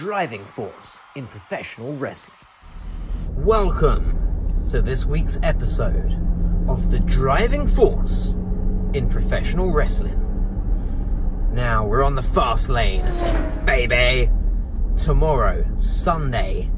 driving force in professional wrestling. Welcome to this week's episode of the driving force in professional wrestling. Now we're on the Fastlane, baby. Tomorrow, Sunday.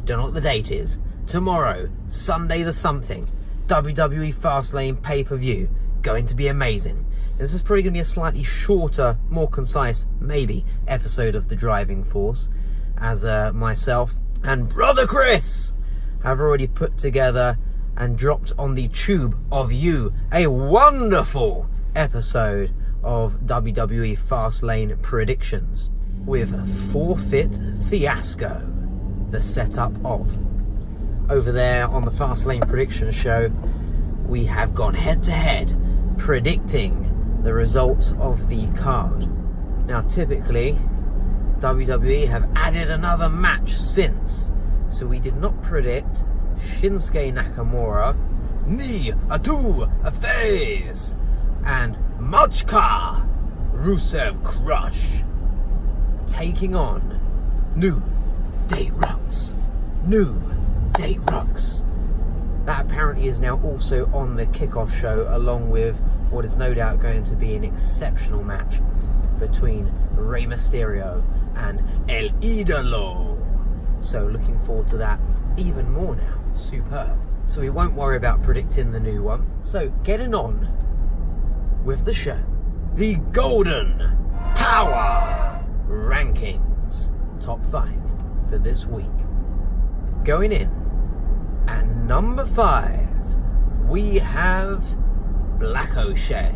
Don't know what the date is. Tomorrow, Sunday the something. WWE Fastlane pay-per-view. Going to be amazing. This is probably going to be a slightly shorter, more concise, maybe, episode of The Driving Force, as myself and Brother Chris have already put together and dropped on the tube of you a wonderful episode of WWE Fastlane predictions with Forfeit Fiasco, the setup of. Over there on the Fastlane prediction show, we have gone head-to-head predicting the results of the card. Now typically WWE have added another match since, so we did not predict Shinsuke Nakamura, knee to a face, and Machka Rusev Crush taking on New Day Rocks. That apparently is now also on the kickoff show, along with what is no doubt going to be an exceptional match between Rey Mysterio and El Idolo. So looking forward to that even more now. Superb. So we won't worry about predicting the new one. So getting on with the show. The Golden Powah Rankings. Top 5 for this week. Going in at number 5, we have Black O'Shea.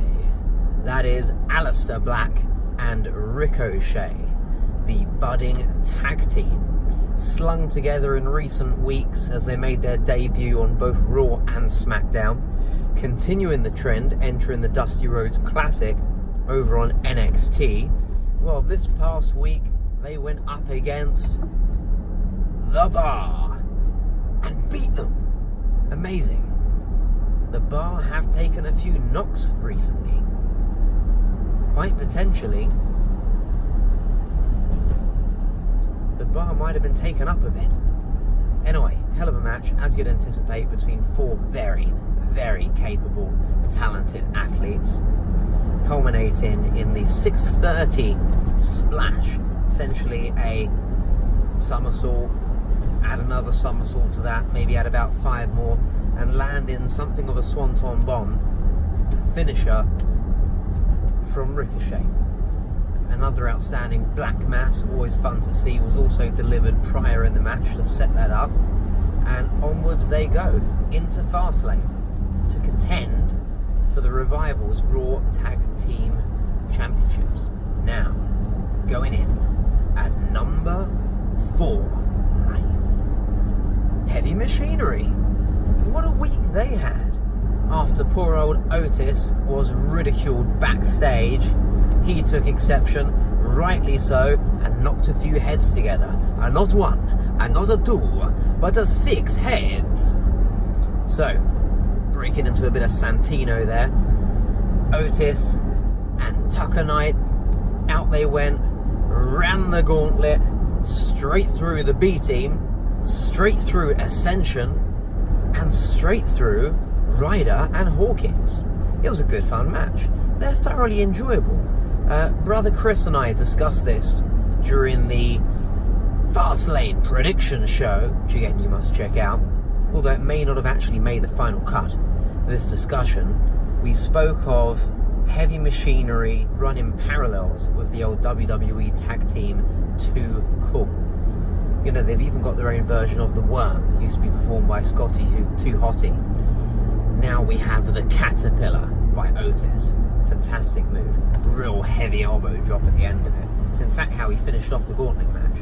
That is Aleister Black and Ricochet, the budding tag team, slung together in recent weeks as they made their debut on both Raw and SmackDown, continuing the trend, entering the Dusty Rhodes Classic over on NXT. Well, this past week they went up against The Bar and beat them. Amazing. The Bar have taken a few knocks recently. Quite potentially, The Bar might have been taken up a bit. Anyway, hell of a match, as you'd anticipate, between 4 very, very capable, talented athletes, culminating in the 630 splash. Essentially a somersault, add another somersault to that, maybe add about 5 more, and land in something of a swanton bomb finisher from Ricochet. Another outstanding black mass, always fun to see, was also delivered prior in the match to set that up, and onwards they go into Fastlane to contend for the Revival's Raw Tag Team Championships. Now, going in at number 4, Heavy Machinery. What a week they had. After poor old Otis was ridiculed backstage, he took exception, rightly so, and knocked a few heads together. And not 1, and not 2, but 6 heads. So, breaking into a bit of Santino there, Otis and Tucker Knight, out they went, ran the gauntlet, straight through the B-Team, straight through Ascension, and straight through Ryder and Hawkins. It was a good fun match. They're thoroughly enjoyable. Brother Chris and I discussed this during the Fastlane prediction show, which again you must check out, although it may not have actually made the final cut. This discussion, we spoke of Heavy Machinery running parallels with the old WWE tag team Too Cool. You know, they've even got their own version of The Worm. It used to be performed by Scotty Too Hotty. Now we have the Caterpillar by Otis. Fantastic move. Real heavy elbow drop at the end of it. It's in fact how he finished off the gauntlet match.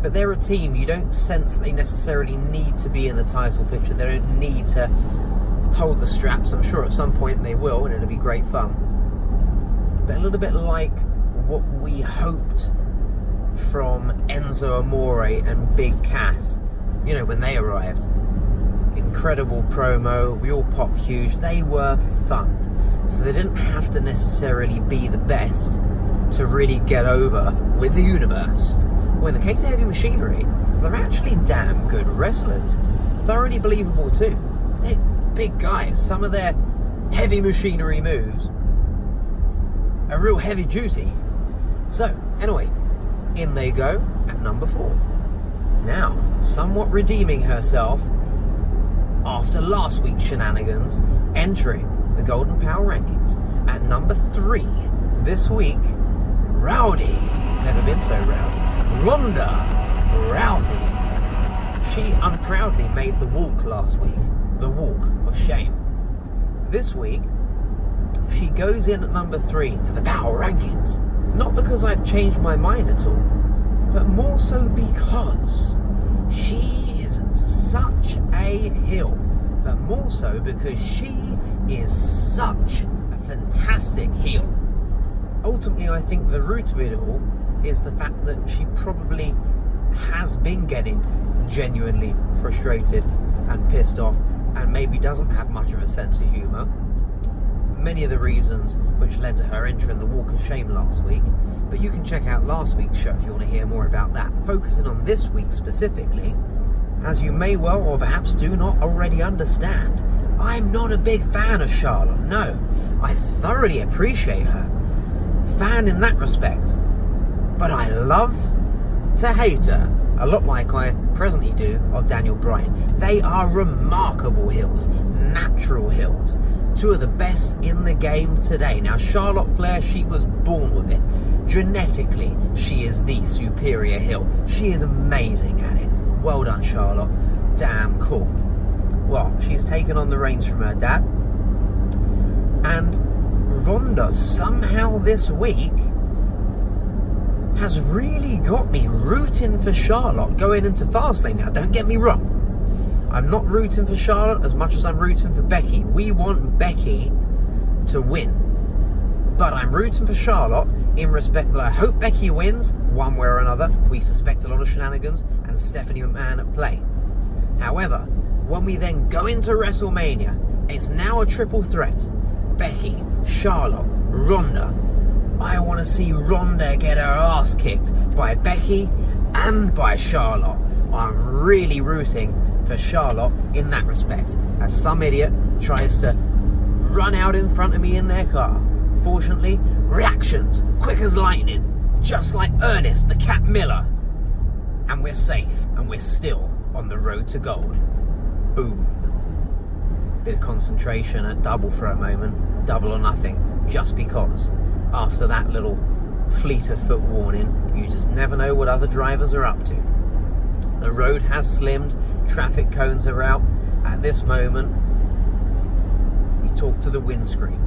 But they're a team, you don't sense that they necessarily need to be in the title picture. They don't need to hold the straps. I'm sure at some point they will, and it'll be great fun. But a little bit like what we hoped from Enzo Amore and Big Cass, you know, when they arrived. Incredible promo, we all popped huge, they were fun. So they didn't have to necessarily be the best to really get over with the universe. Well, in the case of Heavy Machinery, they're actually damn good wrestlers. Thoroughly believable too. They're big guys. Some of their Heavy Machinery moves are real heavy duty. So, anyway, in they go at number 4. Now, somewhat redeeming herself after last week's shenanigans, entering the Golden Powah Rankings at number 3 this week, Rowdy, never been so rowdy, Ronda Rousey. She unproudly made the walk last week, the walk of shame. This week, she goes in at number 3 to the Powah Rankings, not because I've changed my mind at all, but more so because she is such a heel, but more so because she is such a fantastic heel. Ultimately, I think the root of it all is the fact that she probably has been getting genuinely frustrated and pissed off, and maybe doesn't have much of a sense of humour. Many of the reasons which led to her entering the Walk of Shame last week, but you can check out last week's show if you want to hear more about that. Focusing on this week specifically, as you may well or perhaps do not already understand, I'm not a big fan of Charlotte. No, I thoroughly appreciate her. Fan in that respect. But I love to hate her, a lot like I presently do of Daniel Bryan. They are remarkable heels, natural heels. 2 of the best in the game today. Now, Charlotte Flair, she was born with it. Genetically, she is the superior heel. She is amazing at it. Well done, Charlotte. Damn cool. Well, she's taken on the reins from her dad. And Ronda, somehow this week, has really got me rooting for Charlotte going into Fastlane. Now, don't get me wrong. I'm not rooting for Charlotte as much as I'm rooting for Becky. We want Becky to win. But I'm rooting for Charlotte in respect that I hope Becky wins one way or another. We suspect a lot of shenanigans and Stephanie McMahon at play. However, when we then go into WrestleMania, it's now a triple threat. Becky, Charlotte, Ronda. I want to see Ronda get her ass kicked by Becky and by Charlotte. I'm really rooting for Charlotte in that respect, as some idiot tries to run out in front of me in their car. Fortunately, reactions quick as lightning, just like Ernest the Cat Miller. And we're safe, and we're still on the road to gold. Boom. Bit of concentration at double for a moment, double or nothing, just because after that little fleet of foot warning, you just never know what other drivers are up to. The road has slimmed, traffic cones are out. At this moment, you talk to the windscreen.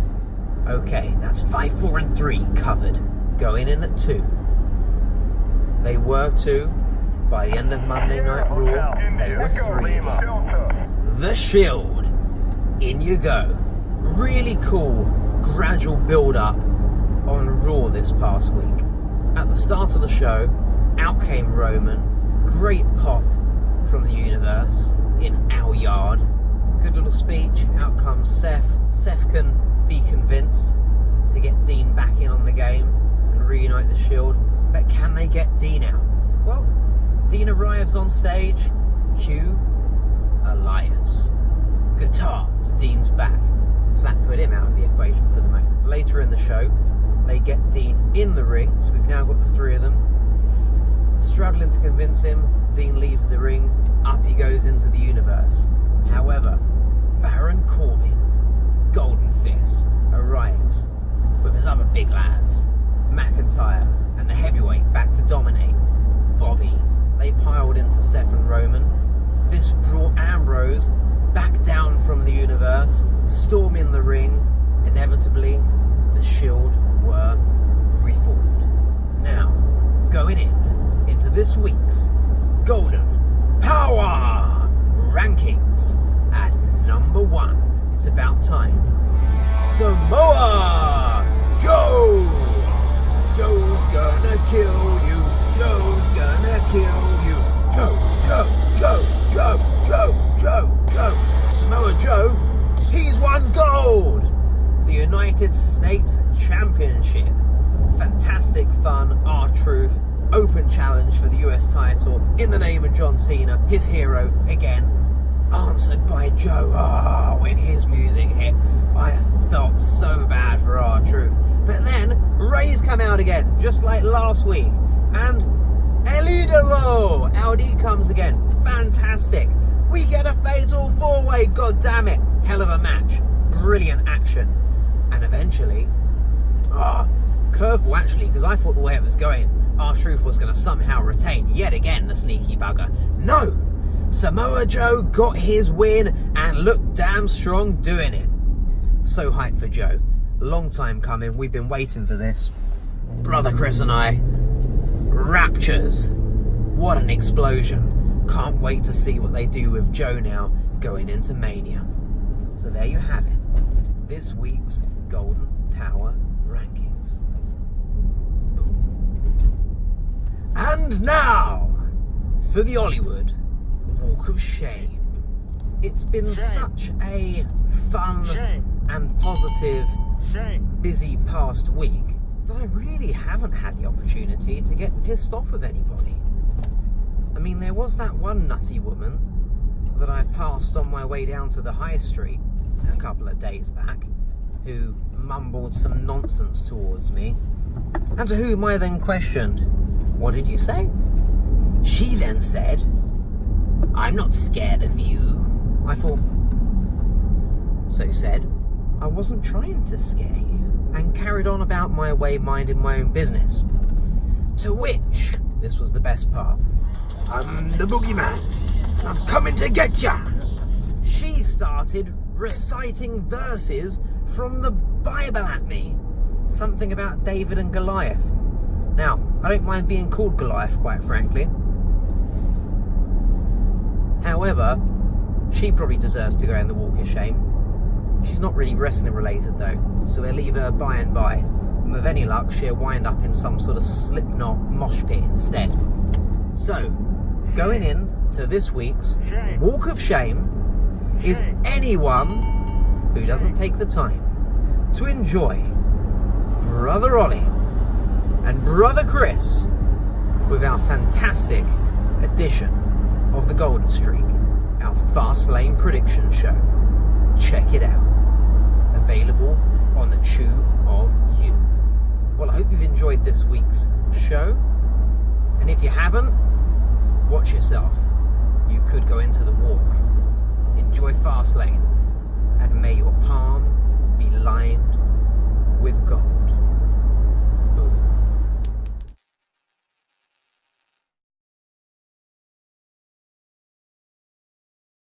Okay, that's 5, 4 and 3 covered. Going in at 2. They were 2. By the end of Monday Night Raw, they were 3 again. The Shield. In you go. Really cool, gradual build-up on Raw this past week. At the start of the show, out came Roman. Great pop from the universe in our yard. Good little speech. Out comes Seth. Seth can be convinced to get Dean back in on the game and reunite the Shield. But can they get Dean out? Well, Dean arrives on stage. Cue Elias. Guitar to Dean's back. So that put him out of the equation for the moment. Later in the show, they get Dean in the ring. So we've now got the 3 of them. Struggling to convince him, Dean leaves the ring. Up he goes into the universe. However, Baron Corbin, Golden Fist, arrives with his other big lads, McIntyre and the heavyweight back to dominate, Bobby. They piled into Seth and Roman. This brought Ambrose back down from the universe, storming the ring. Inevitably, the Shield were reformed. Now, going into this week's Golden Powah Rankings at number 1. It's about time. Samoa Joe! Joe's gonna kill you. Joe's gonna kill you. Joe, Joe, Joe, Joe, Joe, Joe, Joe. Samoa Joe, he's won gold! The United States Championship. Fantastic fantastic fun. R-Truth, open challenge for the US title in the name of John Cena, his hero again. Answered by Joe. Oh, when his music hit, I felt so bad for R-Truth. But then Ray's come out again, just like last week. And El Idolo, LD comes again. Fantastic. We get a fatal 4-way, god damn it. Hell of a match. Brilliant action. And eventually, curveball actually, because I thought the way it was going, R-Truth was going to somehow retain yet again, the sneaky bugger. No! Samoa Joe got his win and looked damn strong doing it. So hyped for Joe. Long time coming. We've been waiting for this. Brother Chris and I. Raptures. What an explosion. Can't wait to see what they do with Joe now going into Mania. So there you have it. This week's Golden Powah Rankings. Boom. And now for the Hollywood Walk of Shame. It's been such a fun and positive, busy past week that I really haven't had the opportunity to get pissed off with anybody. I mean, there was that one nutty woman that I passed on my way down to the high street a couple of days back, who mumbled some nonsense towards me, and to whom I then questioned, "What did you say?" She then said, "I'm not scared of you." I thought, so said, I wasn't trying to scare you, and carried on about my way, minding my own business. To which, this was the best part, "I'm the boogeyman, and I'm coming to get ya." She started reciting verses from the Bible at me. Something about David and Goliath. Now, I don't mind being called Goliath, quite frankly. However, she probably deserves to go in the Walk of Shame. She's not really wrestling related though, so we'll leave her by and by. And with any luck, she'll wind up in some sort of Slipknot mosh pit instead. So, going in to this week's Walk of Shame is anyone who doesn't take the time to enjoy Brother Ollie and Brother Chris with our fantastic edition of the Golden Streak, our Fastlane prediction show. Check it out. Available on the Tube of You. Well, I hope you've enjoyed this week's show. And if you haven't, watch yourself. You could go into the walk. Enjoy Fastlane. And may your palm be lined